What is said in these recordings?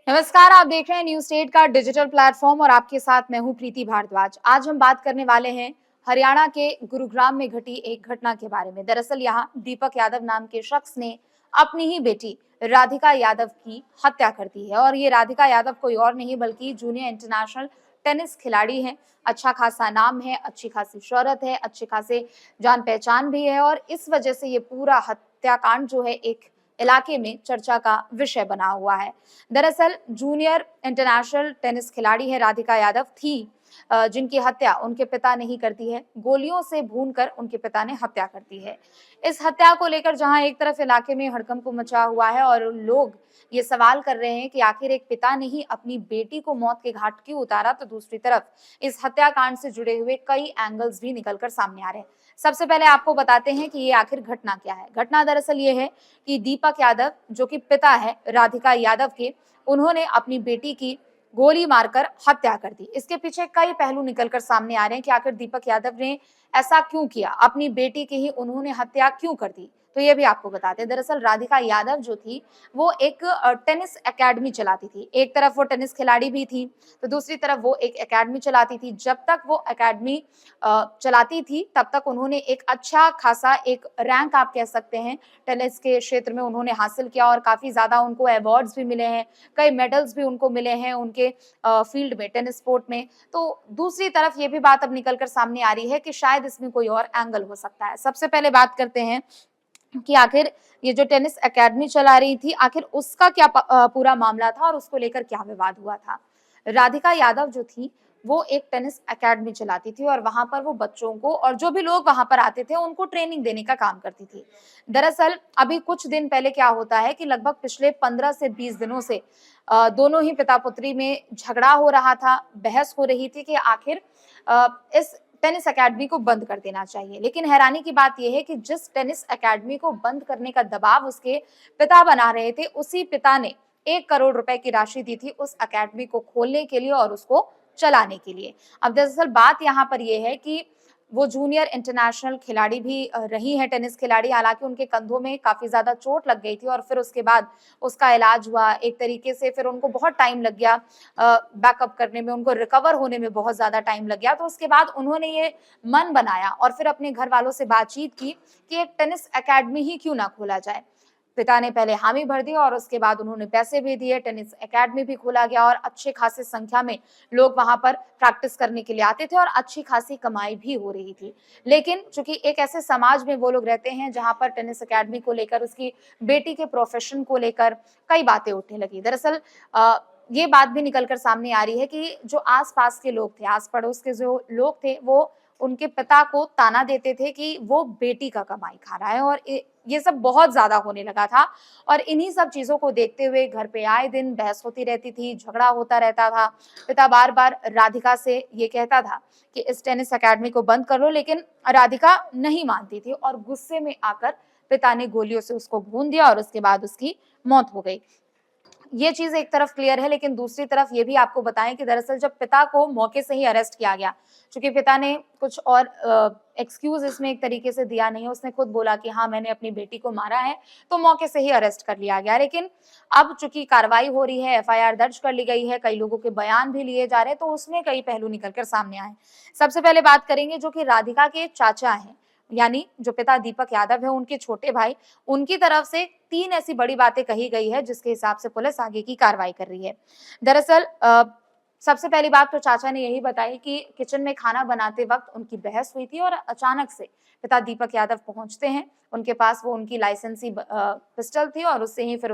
नमस्कार, आप देख रहे हैं न्यूज स्टेट का डिजिटल प्लेटफॉर्म और आपके साथ मैं हूं प्रीति भारद्वाज। आज हम बात करने वाले हैं हरियाणा के गुरुग्राम में घटी एक घटना के बारे में। दरअसल यहां दीपक यादव नाम के शख्स ने अपनी ही बेटी राधिका यादव की हत्या कर दी है और ये राधिका यादव कोई और नहीं बल्कि जूनियर इंटरनेशनल टेनिस खिलाड़ी हैं। अच्छा खासा नाम है, अच्छी खासी शोहरत है, अच्छे खासे जान पहचान भी है और इस वजह से ये पूरा हत्याकांड जो है एक इलाके में चर्चा का विषय बना हुआ है। दरअसल जूनियर इंटरनेशनल टेनिस खिलाड़ी है राधिका यादव थी जिनकी हत्या उनके पिता ने ही कर दी है। गोलियों से भूनकर उनके पिता ने हत्या कर दी है। इस हत्या को लेकर जहां एक तरफ इलाके में हड़कंप मचा हुआ है और लोग ये सवाल कर रहे हैं कि आखिर एक पिता ने ही अपनी बेटी को मौत के घाट क्यों उतारा, तो दूसरी तरफ इस हत्याकांड से जुड़े हुए कई एंगल्स भी निकलकर सामने आ रहे हैं। सबसे पहले आपको बताते हैं कि ये आखिर घटना क्या है। घटना दरअसल ये है कि दीपक यादव जो कि पिता है राधिका यादव के, उन्होंने अपनी बेटी की गोली मारकर हत्या कर दी। इसके पीछे कई पहलू निकलकर सामने आ रहे हैं कि आखिर दीपक यादव ने ऐसा क्यों किया, अपनी बेटी की ही उन्होंने हत्या क्यों कर दी। तो ये भी आपको बताते हैं। दरअसल राधिका यादव जो थी वो एक टेनिस एकेडमी चलाती थी। एक तरफ वो टेनिस खिलाड़ी भी थी, तो दूसरी तरफ वो एक एकेडमी चलाती थी। जब तक वो एकेडमी चलाती थी तब तक उन्होंने एक अच्छा खासा एक रैंक आप कह सकते हैं टेनिस के क्षेत्र में उन्होंने हासिल किया और काफी ज्यादा उनको अवार्ड्स भी मिले हैं, कई मेडल्स भी उनको मिले हैं उनके फील्ड में, टेनिस स्पोर्ट में। तो दूसरी तरफ ये भी बात अब निकलकर सामने आ रही है कि शायद इसमें कोई और एंगल हो सकता है। सबसे पहले बात करते हैं कि आखिर ये जो टेनिस एकेडमी चला रही थी, आखिर उसका क्या पूरा मामला था और उसको लेकर क्या विवाद हुआ था। राधिका यादव जो थी वो एक टेनिस एकेडमी चलाती थी और वहां पर वो बच्चों को और जो भी लोग वहां पर आते थे उनको ट्रेनिंग देने का काम करती थी। दरअसल अभी कुछ दिन पहले क्या होता है कि लगभग पिछले 15 से 20 दिनों से दोनों ही पिता पुत्री में झगड़ा हो रहा था, बहस हो रही थी कि आखिर इस टेनिस एकेडमी को बंद कर देना चाहिए। लेकिन हैरानी की बात यह है कि जिस टेनिस एकेडमी को बंद करने का दबाव उसके पिता बना रहे थे, उसी पिता ने 1 करोड़ रुपए की राशि दी थी उस एकेडमी को खोलने के लिए और उसको चलाने के लिए। अब दरअसल बात यहाँ पर यह है कि वो जूनियर इंटरनेशनल खिलाड़ी भी रही हैं, टेनिस खिलाड़ी। हालांकि उनके कंधों में काफी ज्यादा चोट लग गई थी और फिर उसके बाद उसका इलाज हुआ एक तरीके से, फिर उनको बहुत टाइम लग गया बैकअप करने में, उनको रिकवर होने में बहुत ज्यादा टाइम लग गया। तो उसके बाद उन्होंने ये मन बनाया और फिर अपने घर वालों से बातचीत की कि एक टेनिस एकेडमी ही क्यों ना खोला जाए। पिता ने पहले हामी भर दी और उसके बाद उन्होंने पैसे भी दिए, टेनिस एकेडमी भी खोला गया और अच्छे खासे संख्या में लोग वहां पर प्रैक्टिस करने के लिए आते थे और अच्छी खासी कमाई भी हो रही थी। लेकिन चूंकि एक ऐसे समाज में वो लोग रहते हैं जहां पर टेनिस एकेडमी को लेकर, उसकी बेटी के प्रोफेशन को लेकर कई बातें उठने लगी। दरअसल ये बात भी निकलकर सामने आ रही है कि जो आस-पास के लोग थे, आस-पड़ोस के जो लोग थे, वो उनके पिता को ताना देते थे कि वो बेटी का कमाई खा रहा है और ये सब बहुत ज़्यादा होने लगा था। और इन्हीं सब चीज़ों को देखते हुए घर पे आए दिन बहस होती रहती थी, झगड़ा होता रहता था। पिता बार-बार राधिका से ये कहता था कि इस टेनिस अकेडमी को बंद कर लो, लेकिन राधिका नहीं मानती थी और गुस्से में आकर पिता ने गोलियों से उसको भून दिया और उसके बाद उसकी मौत हो गई। ये चीज़ एक तरफ क्लियर है, लेकिन दूसरी तरफ ये भी आपको बताएँ कि दरअसल जब पिता को मौके से ही अरेस्ट किया गया, चूँकि पिता ने कुछ और एक्सक्यूज़ इसमें एक तरीके से दिया नहीं है, उसने खुद बोला कि हाँ, मैंने अपनी बेटी को मारा है, तो मौके से ही अरेस्ट कर लिया गया। लेकिन अब चूँकि कार्रवाई हो रही है, एफआईआर दर्ज कर ली गई है, कई लोगों के बयान भी लिए जा रहे हैं, तो उसमें कई पहलू निकल कर सामने आए हैं। सबसे पहले बात करेंगे जो कि राधिका के चाचा हैं, यानी जो पिता दीपक यादव है, उनके छोटे भाई, उनकी तरफ से 3 ऐसी बड़ी बातें कही गई है जिसके हिसाब से पुलिस आगे की कार्रवाई कर रही है। दरअसल सबसे पहली बात तो चाचा ने यही बताई कि किचन में खाना बनाते वक़्त उनकी बहस हुई थी और अचानक से पिता दीपक यादव पहुँचते हैं। उनके पास वो उनकी लाइसेंसी पिस्टल थी और उससे ही फिर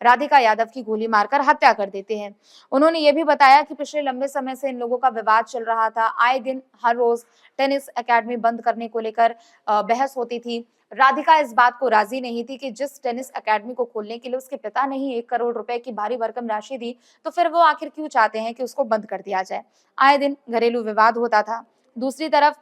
राधिका यादव की गोली मारकर हत्या कर देते हैं। उन्होंने ये भी बताया कि पिछले लंबे समय से इन लोगों का विवाद चल रहा था। आए दिन हर रोज़ टेनिस अकेडमी बंद करने को लेकर बहस होती थी। राधिका इस बात को राजी नहीं थी कि जिस टेनिस अकेडमी को खोलने के लिए उसके पिता ने ही 1 करोड़ रुपए की भारी भरकम राशि दी, तो फिर वो आखिर क्यों चाहते हैं कि उसको बंद कर दिया जाए। आए दिन घरेलू विवाद होता था। दूसरी तरफ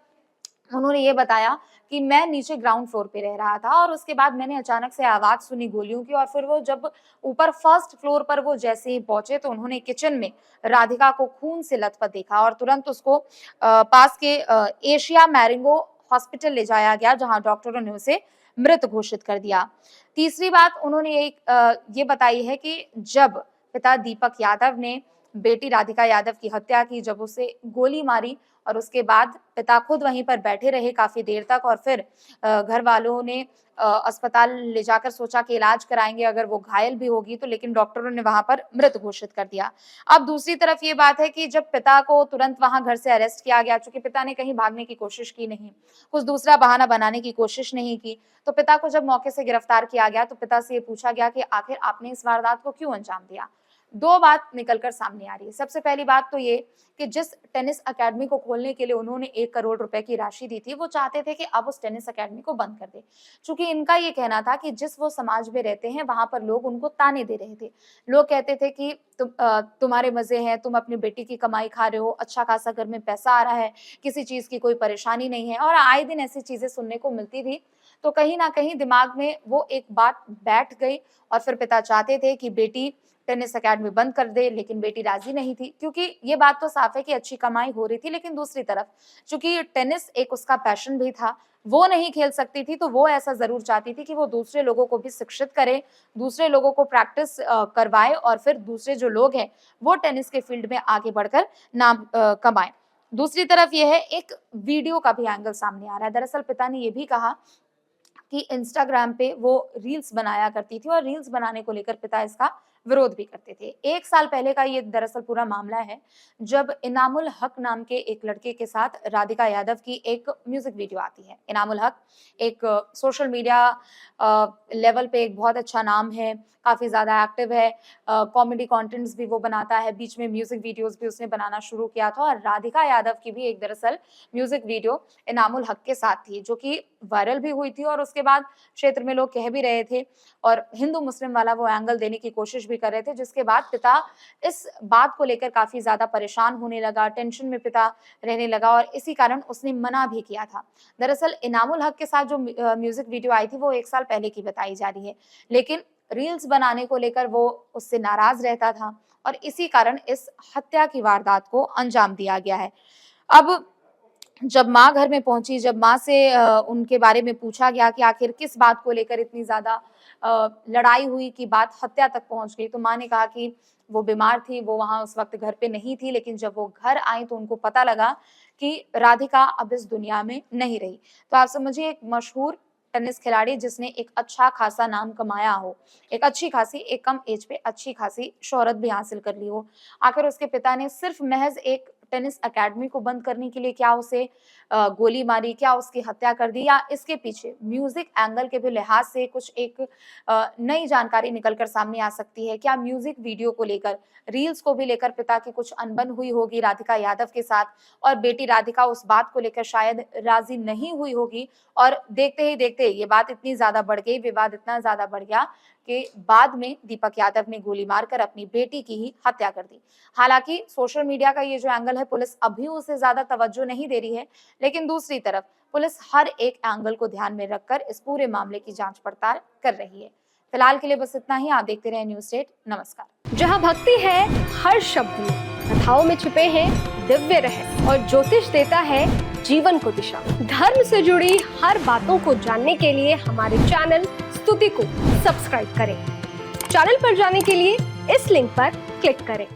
उन्होंने ये बताया कि मैं नीचे ग्राउंड फ्लोर पे रह रहा था और उसके बाद मैंने अचानक से आवाज़ सुनी गोलियों की और फिर वो जब ऊपर फर्स्ट फ्लोर पर वो जैसे ही पहुँचे तो उन्होंने किचन में राधिका को खून से लथपथ देखा और तुरंत उसको पास के एशिया मैरिंगो हॉस्पिटल ले जाया गया, जहाँ डॉक्टरों ने उसे मृत घोषित कर दिया। तीसरी बात उन्होंने ये बताई है कि जब पिता दीपक यादव ने बेटी राधिका यादव की हत्या की, जब उसे गोली मारी और उसके बाद पिता खुद वहीं पर बैठे रहे काफी देर तक और फिर घर वालों ने अस्पताल ले जाकर सोचा कि इलाज कराएंगे, अगर वो घायल भी होगी तो, लेकिन डॉक्टरों ने वहां पर मृत घोषित कर दिया। अब दूसरी तरफ ये बात है कि जब पिता को तुरंत वहां घर से अरेस्ट किया गया, चूंकि पिता ने कहीं भागने की कोशिश की नहीं, कुछ दूसरा बहाना बनाने की कोशिश नहीं की, तो पिता को जब मौके से गिरफ्तार किया गया तो पिता से ये पूछा गया कि आखिर आपने इस वारदात को क्यों अंजाम दिया। दो बात निकलकर सामने आ रही है। सबसे पहली बात तो ये कि जिस टेनिस अकेडमी को खोलने के लिए उन्होंने 1 करोड़ रुपए की राशि दी थी, वो चाहते थे कि अब उस टेनिस अकेडमी को बंद कर दे। चूंकि इनका ये कहना था कि जिस वो समाज में रहते हैं वहां पर लोग उनको ताने दे रहे थे। लोग कहते थे कि तुम्हारे मजे हैं, तुम अपनी बेटी की कमाई खा रहे हो, अच्छा खासा घर में पैसा आ रहा है, किसी चीज की कोई परेशानी नहीं है, और आए दिन ऐसी चीजें सुनने को मिलती थी। तो कहीं ना कहीं दिमाग में वो एक बात बैठ गई और फिर पिता चाहते थे कि बेटी टेनिस अकेडमी बंद कर दे, लेकिन बेटी राजी नहीं थी, क्योंकि ये बात तो साफ है कि अच्छी कमाई हो रही थी, लेकिन दूसरी तरफ चूंकि टेनिस एक उसका पैशन भी था, वो नहीं खेल सकती थी, तो वो ऐसा जरूर चाहती थी कि वो दूसरे लोगों को भी शिक्षित करे, दूसरे लोगों को प्रैक्टिस करवाए और फिर दूसरे जो लोग हैं वो टेनिस के फील्ड में आगे बढ़कर नाम कमाए। दूसरी तरफ यह है, एक वीडियो का भी एंगल सामने आ रहा है। दरअसल पिता ने यह भी कहा कि इंस्टाग्राम पे वो रील्स बनाया करती थी और रील्स बनाने को लेकर पिता इसका विरोध भी करते थे। 1 साल पहले का ये दरअसल पूरा मामला है, जब इनामुल हक नाम के एक लड़के के साथ राधिका यादव की एक म्यूजिक वीडियो आती है। इनामुल हक एक सोशल मीडिया लेवल पे एक बहुत अच्छा नाम है, काफी ज्यादा एक्टिव है, कॉमेडी कंटेंट्स भी वो बनाता है, बीच में म्यूजिक वीडियोस भी उसने बनाना शुरू किया था, और राधिका यादव की भी एक दरअसल म्यूजिक वीडियो इनामुल हक के साथ थी, जो कि वायरल भी हुई थी और उसके बाद क्षेत्र में लोग कह भी रहे थे और हिंदू मुस्लिम वाला वो एंगल देने की कोशिश भी कर रहे थे, जिसके बाद पिता इस बात को लेकर काफी ज्यादा परेशान होने लगा, टेंशन में पिता रहने लगा और इसी कारण उसने मना भी किया था। दरअसल इनामुल हक के साथ जो म्यूजिक वीडियो आई थी वो 1 साल पहले की बताई जा रही है, लेकिन रील्स बनाने को लेकर वो उससे नाराज रहता था और इसी कारण इस हत्या की वारदात को अंजाम दिया गया है। अब जब माँ घर में पहुंची, जब माँ से उनके बारे में पूछा गया कि आखिर किस बात को लेकर इतनी ज्यादा लड़ाई हुई कि बात हत्या तक पहुंच गई, तो माँ ने कहा कि वो बीमार थी, वो वहां उस वक्त घर पे नहीं थी, लेकिन जब वो घर आई तो उनको पता लगा कि राधिका अब इस दुनिया में नहीं रही। तो आप समझिए, एक मशहूर टेनिस खिलाड़ी जिसने एक अच्छा खासा नाम कमाया हो, एक अच्छी खासी, एक कम एज पे अच्छी खासी शोहरत भी हासिल कर ली हो, आखिर उसके पिता ने सिर्फ महज एक टेनिस अकेडमी को बंद करने के लिए क्या उसे गोली मारी, क्या उसकी हत्या कर दी, या इसके पीछे म्यूजिक एंगल के भी लिहाज से कुछ एक नई जानकारी निकलकर सामने आ सकती है। क्या म्यूजिक वीडियो को लेकर, रील्स को भी लेकर पिता की कुछ अनबन हुई होगी राधिका यादव के साथ और बेटी राधिका उस बात को लेकर शायद राजी नहीं हुई होगी, और देखते ही देखते ये बात इतनी ज्यादा बढ़ गई, विवाद इतना ज्यादा बढ़ गया कि बाद में दीपक यादव ने गोली मारकर अपनी बेटी की ही हत्या कर दी। हालांकि सोशल मीडिया का ये जो एंगल है, पुलिस अभी उसे ज्यादा तवज्जो नहीं दे रही है, लेकिन दूसरी तरफ पुलिस हर एक एंगल को ध्यान में रखकर इस पूरे मामले की जांच पड़ताल कर रही है। फिलहाल के लिए बस इतना ही। आप देखते रहे न्यूज़ स्टेट। नमस्कार। जहां भक्ति है हर शब्द में, कथाओं में छुपे हैं दिव्य रहस्य और ज्योतिष देता है जीवन को दिशा। धर्म से जुड़ी हर बातों को जानने के लिए हमारे चैनल स्तुति को सब्सक्राइब करें। चैनल पर जाने के लिए इस लिंक पर क्लिक करें।